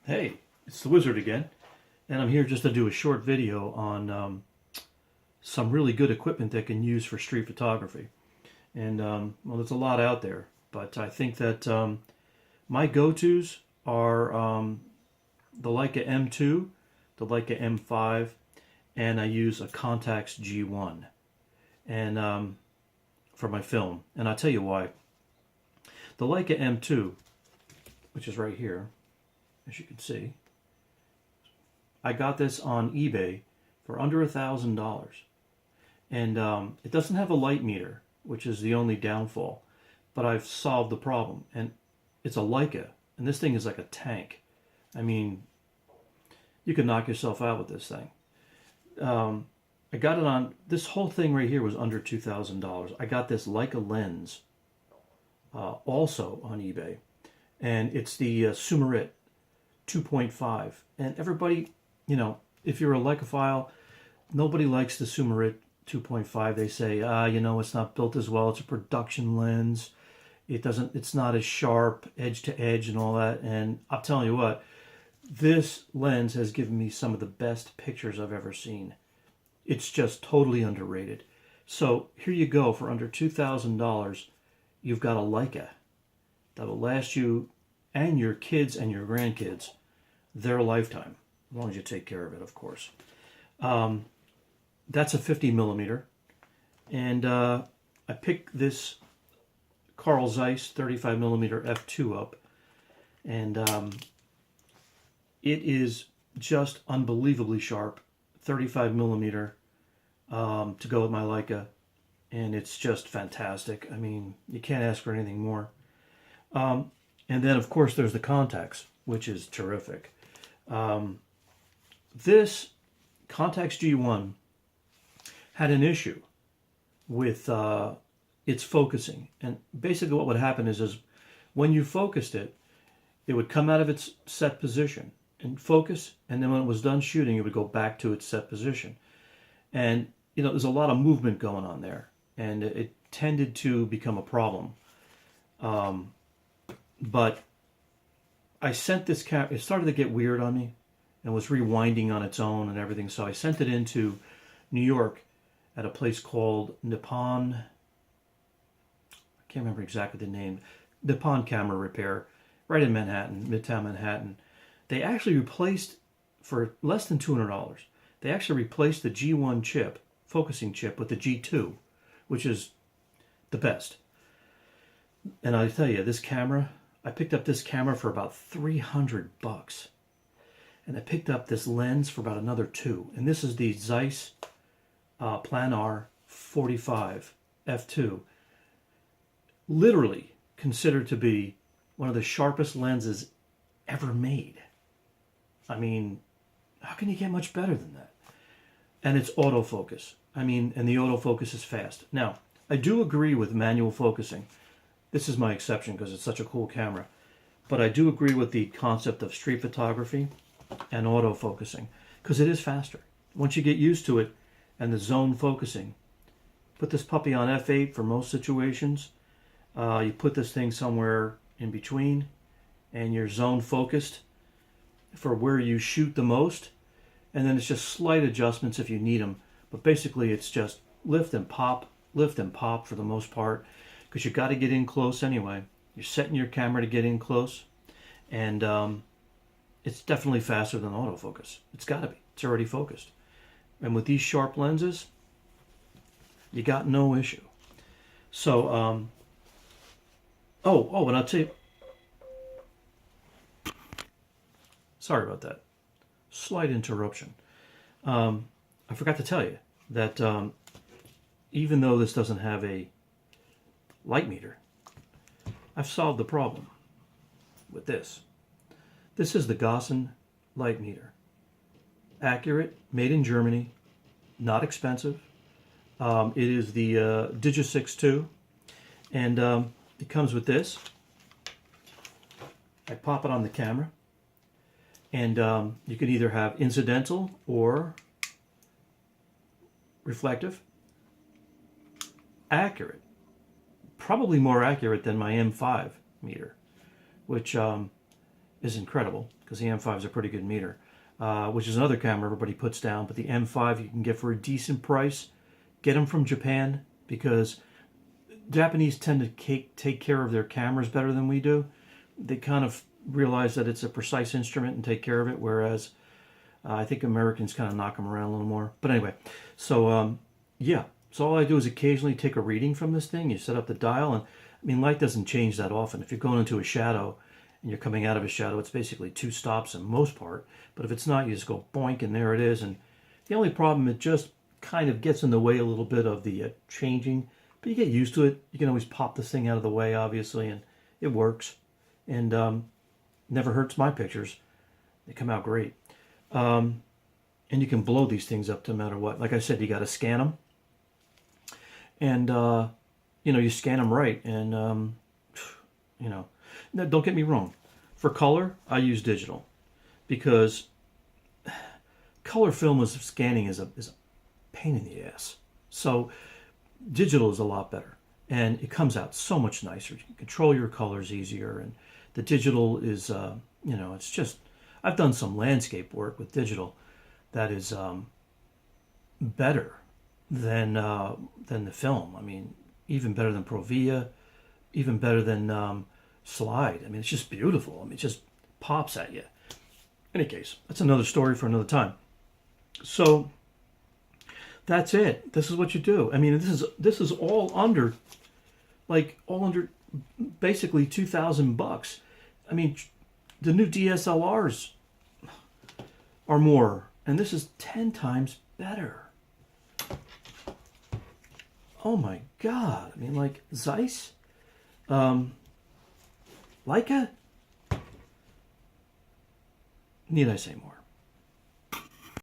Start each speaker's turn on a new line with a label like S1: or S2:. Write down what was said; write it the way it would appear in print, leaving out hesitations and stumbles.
S1: Hey, it's the Wizard again, and I'm here just to do a short video on some really good equipment that can use for street photography. And well, there's a lot out there, but I think that my go-tos are the Leica M2, the Leica M5, and I use a Contax G1 and for my film. And I'll tell you why. The Leica M2, which is right here, as you can see, I got this on eBay for under $1,000, and it doesn't have a light meter, which is the only downfall. But I've solved the problem, and it's a Leica, and this thing is like a tank. I mean, you can knock yourself out with this thing. I got it on, this whole thing right here was under $2,000. I got this Leica lens also on eBay, and it's the Sumerit 2.5. And everybody, if you're a Leicophile, nobody likes the Sumerit 2.5. They say, it's not built as well. It's a production lens. It's not as sharp, edge to edge and all that. And I'll tell you what, this lens has given me some of the best pictures I've ever seen. It's just totally underrated. So here you go, for under $2,000, you've got a Leica that'll last you and your kids and your grandkids their lifetime, as long as you take care of it, of course. That's a 50 millimeter, and I picked this Carl Zeiss 35 millimeter f2 up, and it is just unbelievably sharp, 35 millimeter to go with my Leica, and it's just fantastic. I mean, you can't ask for anything more. And then, of course, there's the Contax, which is terrific. This Contax G1 had an issue with its focusing. And basically what would happen is when you focused it, it would come out of its set position and focus, and then when it was done shooting, it would go back to its set position. And, there's a lot of movement going on there, and it tended to become a problem. But I sent this camera, it started to get weird on me and was rewinding on its own and everything. So I sent it into New York at a place called Nippon, I can't remember exactly the name, Nippon Camera Repair, right in Manhattan, Midtown Manhattan. They actually replaced, for less than $200, they actually replaced the G1 chip, focusing chip, with the G2, which is the best. And I tell you, this camera, I picked up this camera for about $300, and I picked up this lens for about another $2. And this is the Zeiss Planar 45 f2, literally considered to be one of the sharpest lenses ever made. I mean, how can you get much better than that? And it's autofocus. I mean, and the autofocus is fast. Now, I do agree with manual focusing. This is my exception because it's such a cool camera. But I do agree with the concept of street photography and autofocusing, because it is faster. Once you get used to it and the zone focusing, put this puppy on f8 for most situations. You put this thing somewhere in between, and you're zone focused for where you shoot the most. And then it's just slight adjustments if you need them. But basically it's just lift and pop for the most part, because you got to get in close anyway. You're setting your camera to get in close, and it's definitely faster than autofocus. It's got to be. It's already focused. And with these sharp lenses, you got no issue. So, and I'll tell you, sorry about that. Slight interruption. I forgot to tell you that even though this doesn't have a light meter, I've solved the problem with this. This is the Gossen light meter. Accurate, made in Germany, not expensive. It is the Digisix 2, and it comes with this. I pop it on the camera, and you can either have incidental or reflective. Accurate. Probably more accurate than my M5 meter, which is incredible because the M5 is a pretty good meter, which is another camera everybody puts down. But the M5 you can get for a decent price. Get them from Japan because Japanese tend to take care of their cameras better than we do. They kind of realize that it's a precise instrument and take care of it, whereas I think Americans kind of knock them around a little more. But anyway, so yeah. So all I do is occasionally take a reading from this thing. You set up the dial, and I mean, light doesn't change that often. If you're going into a shadow and you're coming out of a shadow, it's basically 2 stops in most part. But if it's not, you just go boink, and there it is. And the only problem, it just kind of gets in the way a little bit of the changing. But you get used to it. You can always pop this thing out of the way, obviously, and it works. And never hurts my pictures. They come out great. And you can blow these things up no matter what. Like I said, you got to scan them. And, you know, you scan them right. And, you know, now, don't get me wrong. For color, I use digital. Because color film is scanning is a pain in the ass. So digital is a lot better. And it comes out so much nicer. You can control your colors easier. And the digital is, you know, it's just... I've done some landscape work with digital that is better than the film. I mean, even better than Provia, even better than Slide. I mean, it's just beautiful. I mean, it just pops at you. In any case, that's another story for another time. So that's it. This is what you do. I mean, this is all under, like, basically $2,000. I mean, the new DSLRs are more, and this is 10 times better. Oh my God. I mean, like, Zeiss, Leica, need I say more?